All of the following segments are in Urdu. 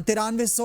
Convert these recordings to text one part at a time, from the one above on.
9300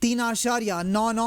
3.99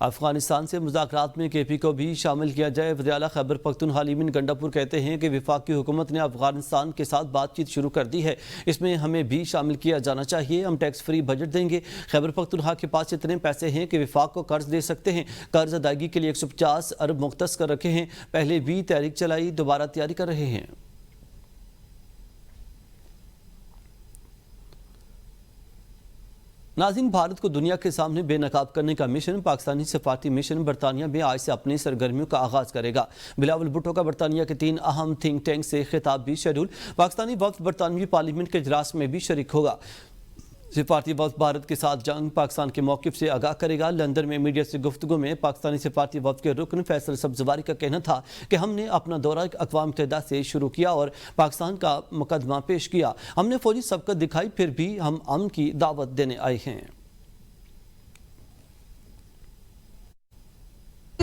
افغانستان سے مذاکرات میں کے پی کو بھی شامل کیا جائے۔ وزیر اعلیٰ خیبر پختونخوا لیمن گنڈاپور کہتے ہیں کہ وفاقی حکومت نے افغانستان کے ساتھ بات چیت شروع کر دی ہے، اس میں ہمیں بھی شامل کیا جانا چاہیے۔ ہم ٹیکس فری بجٹ دیں گے۔ خیبر پختونخوا کے پاس اتنے پیسے ہیں کہ وفاق کو قرض دے سکتے ہیں۔ قرض ادائیگی کے لیے 150 ارب مختص کر رکھے ہیں۔ پہلے بھی تحریک چلائی، دوبارہ تیاری کر رہے ہیں۔ ناظرین، بھارت کو دنیا کے سامنے بے نقاب کرنے کا مشن پاکستانی سفارتی مشن برطانیہ میں آج سے اپنی سرگرمیوں کا آغاز کرے گا۔ بلاول بھٹو کا برطانیہ کے 3 اہم تھنک ٹینک سے خطاب بھی شیڈول۔ پاکستانی وفد برطانوی پارلیمنٹ کے اجلاس میں بھی شریک ہوگا۔ سفارتی وفد بھارت کے ساتھ جنگ پاکستان کے موقف سے آگاہ کرے گا۔ لندن میں میڈیا سے گفتگو میں پاکستانی سفارتی وفد کے رکن فیصل سبزواری کا کہنا تھا کہ ہم نے اپنا دورہ اقوام متحدہ سے شروع کیا اور پاکستان کا مقدمہ پیش کیا۔ ہم نے فوجی سبقت دکھائی، پھر بھی ہم امن کی دعوت دینے آئے ہیں۔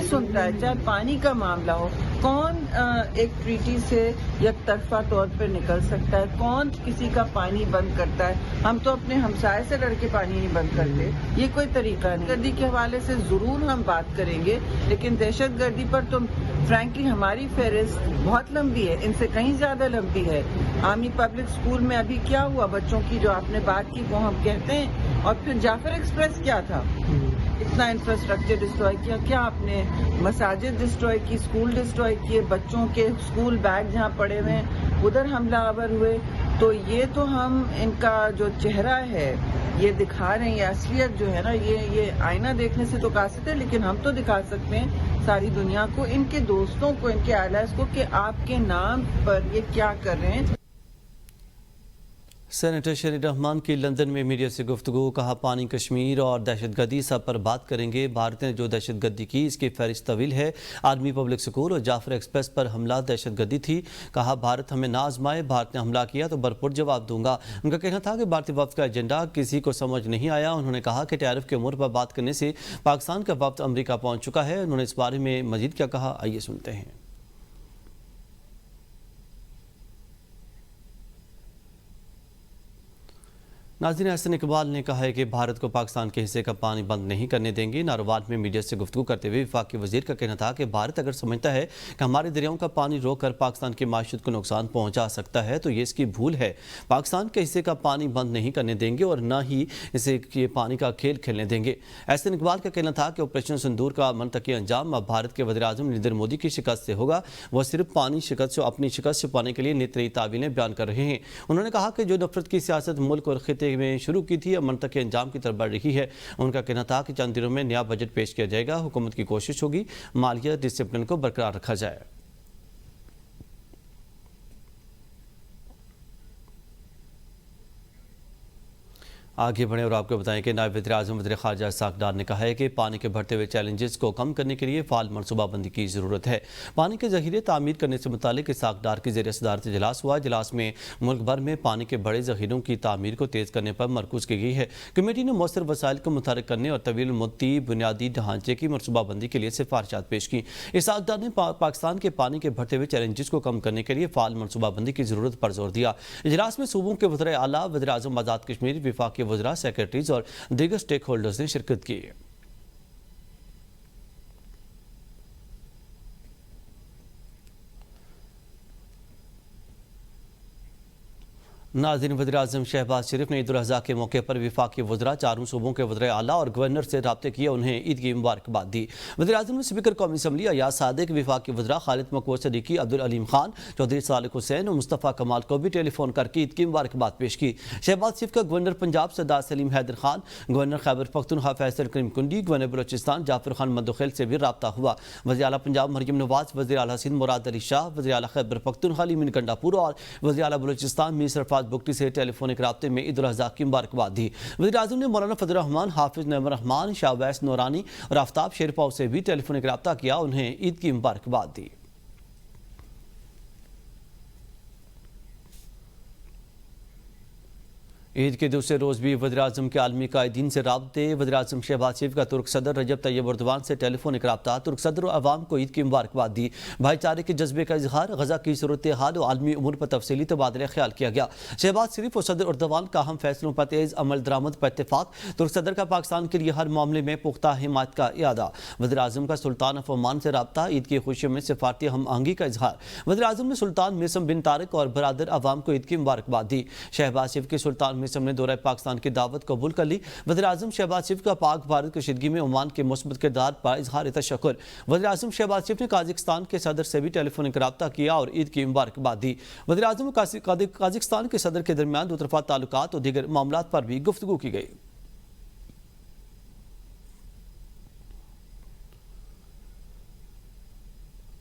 سنتا ہے چاہے پانی کا معاملہ ہو، کون ایک ٹریٹی سے یک طرفہ طور پر نکل سکتا ہے، کون کسی کا پانی بند کرتا ہے؟ ہم تو اپنے ہمسائے سے لڑ کے پانی نہیں بند کرتے، یہ کوئی طریقہ نہیں۔ گردی کے حوالے سے ضرور ہم بات کریں گے، لیکن دہشت گردی پر تو فرینکلی ہماری فہرست بہت لمبی ہے، ان سے کہیں زیادہ لمبی ہے۔ عامی پبلک اسکول میں ابھی کیا ہوا بچوں کی جو آپ نے بات کی وہ ہم کہتے ہیں، اور پھر جعفر ایکسپریس کیا تھا؟ اتنا انفراسٹرکچر ڈسٹروائے کیا، کیا آپ نے مساجد ڈسٹروائے کی، اسکول ڈسٹروائے کیے، بچوں کے اسکول بیگ جہاں پڑے ہوئے ہیں ادھر حملہ آور ہوئے۔ تو یہ تو ہم ان کا جو چہرہ ہے یہ دکھا رہے ہیں، یہ اصلیت جو ہے نا، یہ آئینہ دیکھنے سے تو قاصر ہے، لیکن ہم تو دکھا سکتے ہیں ساری دنیا کو، ان کے دوستوں کو، ان کے الائز کو، کہ آپ کے نام پر یہ کیا کر رہے ہیں۔ سینیٹر شیری رحمان کی لندن میں میڈیا سے گفتگو، کہا پانی کشمیر اور دہشت گردی سب پر بات کریں گے۔ بھارت نے جو دہشت گردی کی اس کی فہرست طویل ہے۔ آرمی پبلک سکول اور جعفر ایکسپریس پر حملہ دہشت گردی تھی۔ کہا بھارت ہمیں نہ آزمائے، بھارت نے حملہ کیا تو بھرپور جواب دوں گا۔ ان کا کہنا تھا کہ بھارتی وفد کا ایجنڈا کسی کو سمجھ نہیں آیا۔ انہوں نے کہا کہ ٹیرف کے امور پر بات کرنے سے پاکستان کا وفد امریکہ پہنچ چکا ہے۔ انہوں نے اس بارے میں مزید کیا کہا، آئیے سنتے ہیں۔ ناظرین، احسن اقبال نے کہا ہے کہ بھارت کو پاکستان کے حصے کا پانی بند نہیں کرنے دیں گے۔ ناروال میں میڈیا سے گفتگو کرتے ہوئے وفاقی وزیر کا کہنا تھا کہ بھارت اگر سمجھتا ہے کہ ہمارے دریاؤں کا پانی روک کر پاکستان کی معیشت کو نقصان پہنچا سکتا ہے تو یہ اس کی بھول ہے۔ پاکستان کے حصے کا پانی بند نہیں کرنے دیں گے اور نہ ہی اسے یہ پانی کا کھیل کھیلنے دیں گے۔ احسن اقبال کا کہنا تھا کہ آپریشن سندور کا منطقی انجام اب بھارت کے وزیر اعظم نریندر مودی کی شکست سے ہوگا۔ وہ صرف پانی شکست سے اپنی شکست چھپانے کے لیے نئی تعویلیں بیان کر رہے ہیں۔ انہوں نے کہا کہ جو نفرت کی سیاست ملک اور خطے میں شروع کی تھی اب منطقی انجام کی طرف بڑھ رہی ہے۔ ان کا کہنا تھا کہ چند دنوں میں نیا بجٹ پیش کیا جائے گا۔ حکومت کی کوشش ہوگی مالیہ ڈسپلن کو برقرار رکھا جائے۔ آگے بڑھیں اور آپ کو بتائیں کہ نائب وزیر اعظم وزیر خارجہ اسحاق ڈار نے کہا ہے کہ پانی کے بڑھتے ہوئے چیلنجز کو کم کرنے کے لیے فعال منصوبہ بندی کی ضرورت ہے۔ پانی کے ذخیرے تعمیر کرنے سے متعلق اسحاق ڈار کی زیر صدارت اجلاس ہوا۔ اجلاس میں ملک بھر میں پانی کے بڑے ذخیروں کی تعمیر کو تیز کرنے پر مرکوز کی گئی ہے۔ کمیٹی نے مؤثر وسائل کو متحرک کرنے اور طویل مدتی بنیادی ڈھانچے کی منصوبہ بندی کے لیے سفارشات پیش کی۔ اسحاق ڈار نے پاکستان کے پانی کے بڑھتے ہوئے چیلنجز کو کم کرنے کے لیے فعال منصوبہ بندی کی ضرورت پر زور دیا۔ اجلاس میں صوبوں کے وزرائے اعلیٰ، وزیر اعظم آزاد کشمیر، وفاقی وزراء، سیکرٹریز اور دیگر سٹیک ہولڈرز نے شرکت کی۔ ناظرین، وزیر اعظم شہباز شریف نے عید الاضحیٰ کے موقع پر وفاقی وزراء، چاروں صوبوں کے وزرائے اعلیٰ اور گورنر سے رابطے کیے، انہیں عید کی مبارکباد دی۔ وزیر اعظم نے اسپیکر قومی اسمبلی ایاز صادق، وفاقی وزراء خالد مقبول صدیقی، عبدالعلیم خان، چودھری صالح حسین اور مصطفیٰ کمال کو بھی ٹیلی فون کر کے عید کی مبارکباد پیش کی۔ شہباز شریف کا گورنر پنجاب سردار سلیم حیدر خان، گورنر خیبر پختونخوا فیصل کریم کنڈی، گورنر بلوچستان جعفر خان مدوخیل سے بھی رابطہ ہوا۔ وزیر اعلیٰ پنجاب مریم نواز، وزیر اعلیٰ سندھ مراد علی شاہ، وزیر اعلیٰ خیبر پختونخوا لیمن گنڈاپور اور وزیر اعلیٰ بلوچستان میر سرفراز بگٹی سے ٹیلی فونک رابطے میں عید الاضحیٰ کی مبارکباد دی۔ وزیر اعظم نے مولانا فضل الرحمان، حافظ نعیم الرحمان، شاہ ویس نورانی اور آفتاب شیرپاؤ سے بھی ٹیلی فونک رابطہ کیا، انہیں عید کی مبارکباد دی۔ عید کے دوسرے روز بھی وزیراعظم کے عالمی قائدین سے رابطے وزیراعظم شہباز شریف کا ترک صدر رجب طیب اردوان سے ٹیلی فونک رابطہ ترک صدر و عوام کو عید کی مبارکباد دی بھائی چارے کے جذبے کا اظہار غزہ کی صورتحال و عالمی امور پر تفصیلی تبادلہ خیال کیا گیا شہباز شریف اور صدر اردوان کا اہم فیصلوں پر تیز عمل درآمد پر اتفاق ترک صدر کا پاکستان کے لیے ہر معاملے میں پختہ حمایت کا اعادہ وزیراعظم کا سلطان آف عمان سے رابطہ عید کی خوشیوں میں سفارتی ہم آہنگی کا اظہار وزیراعظم نے سلطان میسم بن طارق اور برادر عوام کو عید کی مبارکباد دی شہباز شریف کے سلطان میسم نے دورہ پاکستان کی دعوت قبول کر لی وزیراعظم شہباز شریف کا پاک بھارت کشیدگی میں عمان کے مثبت کردار پر اظہار تشکر وزیراعظم شہباز شریف نے قازقستان کے صدر سے بھی ٹیلی فونک رابطہ کیا اور عید کی مبارکباد دی وزیراعظم قازقستان کے صدر کے درمیان دو طرفہ تعلقات اور دیگر معاملات پر بھی گفتگو کی گئی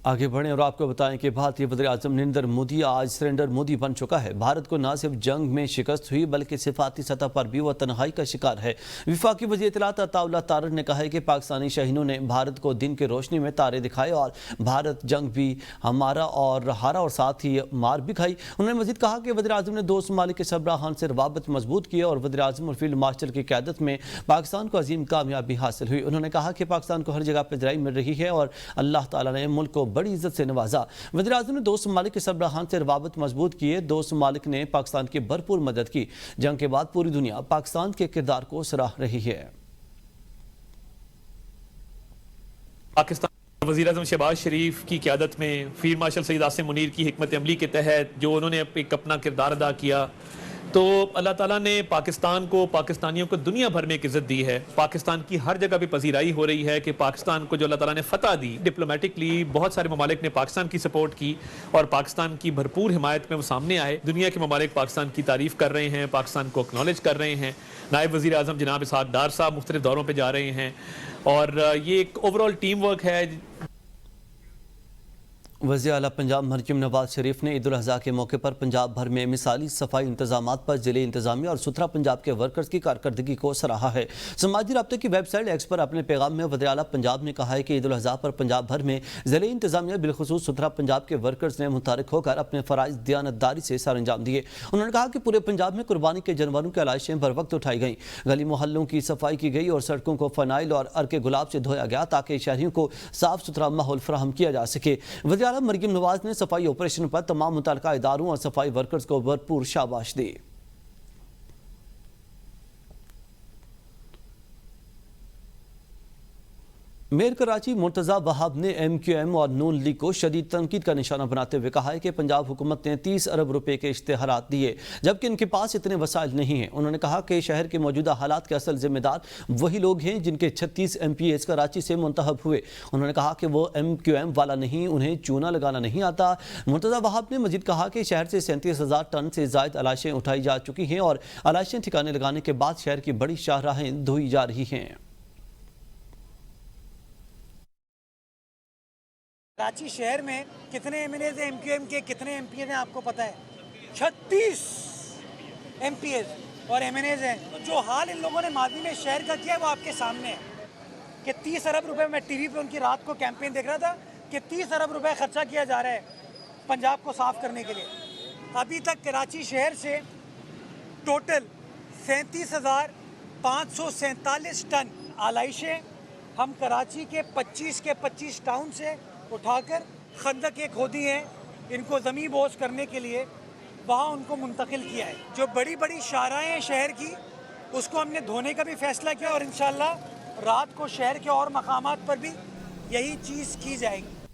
آگے بڑھیں اور آپ کو بتائیں کہ بھارتی وزیراعظم نریندر مودی آج سرنڈر مودی بن چکا ہے بھارت کو نہ صرف جنگ میں شکست ہوئی بلکہ صفاتی سطح پر بھی وہ تنہائی کا شکار ہے وفاقی وزیر اطلاعات عطا اللہ تارڑ نے کہا ہے کہ پاکستانی شاہینوں نے بھارت کو دن کی روشنی میں تارے دکھائے اور بھارت جنگ بھی ہمارا اور ہارا اور ساتھ ہی مار بھی کھائی انہوں نے مزید کہا کہ وزیراعظم نے دو ممالک کے سربراہان سے روابط مضبوط کیے اور وزیراعظم اور فیلڈ مارشل کی قیادت میں پاکستان کو عظیم کامیابی حاصل ہوئی انہوں نے کہا کہ پاکستان کو ہر جگہ پذیرائی مل رہی ہے اور اللہ تعالیٰ نے ملک کو بڑی عزت سے نوازا وزیراعظم نے دو ممالک کے سربراہان سے روابط مضبوط کیے دو ممالک نے پاکستان کی بھرپور مدد کی جنگ کے بعد پوری دنیا پاکستان کے کردار کو سراہ رہی ہے پاکستان وزیراعظم شہباز شریف کی قیادت میں فیلڈ مارشل سید عاصم منیر کی حکمت عملی کے تحت جو انہوں نے ایک اپنا کردار ادا کیا تو اللہ تعالیٰ نے پاکستان کو پاکستانیوں کو دنیا بھر میں ایک عزت دی ہے پاکستان کی ہر جگہ پہ پذیرائی ہو رہی ہے کہ پاکستان کو جو اللہ تعالیٰ نے فتح دی ڈپلومیٹکلی بہت سارے ممالک نے پاکستان کی سپورٹ کی اور پاکستان کی بھرپور حمایت میں وہ سامنے آئے دنیا کے ممالک پاکستان کی تعریف کر رہے ہیں پاکستان کو اکنالج کر رہے ہیں نائب وزیر اعظم جناب اسحاق ڈار صاحب مختلف دوروں پہ جا رہے ہیں اور یہ ایک اوورال ٹیم ورک ہے وزیر اعلیٰ پنجاب مریم نواز شریف نے عید الاضحیٰ کے موقع پر پنجاب بھر میں مثالی صفائی انتظامات پر ضلعی انتظامیہ اور ستھرا پنجاب کے ورکرز کی کارکردگی کو سراہا ہے سماجی رابطے کی ویب سائٹ ایکس پر اپنے پیغام میں وزیر اعلیٰ پنجاب نے کہا ہے کہ عید الاضحیٰ پر پنجاب بھر میں ضلعی انتظامیہ بالخصوص ستھرا پنجاب کے ورکرز نے متحرک ہو کر اپنے فرائض دیانتداری سے سر انجام دیے انہوں نے کہا کہ پورے پنجاب میں قربانی کے جانوروں کی علائشیں بر وقت اٹھائی گئیں گلی محلوں کی صفائی کی گئی اور سڑکوں کو فنائل اور عرق گلاب سے دھویا گیا تاکہ شہریوں کو صاف ستھرا ماحول فراہم کیا جا سکے وزیر اعلیٰ مریم نواز نے صفائی آپریشن پر تمام متعلقہ اداروں اور صفائی ورکرز کو بھرپور شاباش دی میئر کراچی مرتضی وہاب نے ایم کیو ایم اور نون لیگ کو شدید تنقید کا نشانہ بناتے ہوئے کہا ہے کہ پنجاب حکومت نے 30 ارب روپے کے اشتہارات دیے جبکہ ان کے پاس اتنے وسائل نہیں ہیں انہوں نے کہا کہ شہر کے موجودہ حالات کے اصل ذمہ دار وہی لوگ ہیں جن کے 36 ایم پی ایز کراچی سے منتخب ہوئے انہوں نے کہا کہ وہ ایم کیو ایم والا نہیں انہیں چونا لگانا نہیں آتا مرتضی وہاب نے مزید کہا کہ شہر سے 37,000 ٹن سے زائد علائشیں اٹھائی جا چکی ہیں اور علائشیں ٹھکانے لگانے کے بعد شہر کی بڑی شاہراہیں دھوئی جا رہی ہیں کراچی شہر میں کتنے M N As M Q M کے کتنے ایم پی ایز ہیں آپ کو پتہ ہے 36 ایم پی ایز اور ایم این ایز ہیں جو حال ان لوگوں نے ماضی میں شہر کا کیا وہ آپ کے سامنے ہے کہ 30 ارب روپے میں ٹی وی پہ ان کی رات کو کیمپین دیکھ رہا تھا کہ 30 ارب روپے خرچہ کیا جا رہا ہے پنجاب کو صاف کرنے کے لیے ابھی تک کراچی شہر سے ٹوٹل 37,547 ٹن آلائشیں ہم کراچی کے 25 ٹاؤن سے اٹھا کر خندقیں کھودی ہیں ان کو زمین بوس کرنے کے لیے وہاں ان کو منتقل کیا ہے جو بڑی بڑی شاہراہیں ہیں شہر کی اس کو ہم نے دھونے کا بھی فیصلہ کیا اور انشاءاللہ رات کو شہر کے اور مقامات پر بھی یہی چیز کی جائے گی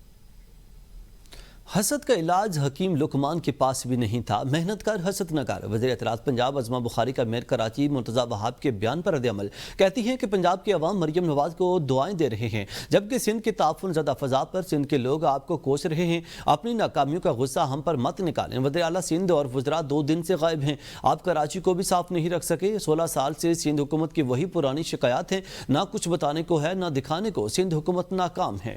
حسد کا علاج حکیم لقمان کے پاس بھی نہیں تھا محنت کر حسد نہ کر وزیر اطلاعات پنجاب عظمہ بخاری کا میئر کراچی مرتضی وہاب کے بیان پر رد عمل کہتی ہیں کہ پنجاب کی عوام مریم نواز کو دعائیں دے رہے ہیں جبکہ سندھ کے تعفن زدہ فضا پر سندھ کے لوگ آپ کو کوس رہے ہیں اپنی ناکامیوں کا غصہ ہم پر مت نکالیں وزیر اعلیٰ سندھ اور وزراء 2 دن سے غائب ہیں آپ کراچی کو بھی صاف نہیں رکھ سکے 16 سال سے سندھ حکومت کی وہی پرانی شکایات ہیں نہ کچھ بتانے کو ہے نہ دکھانے کو سندھ حکومت ناکام ہے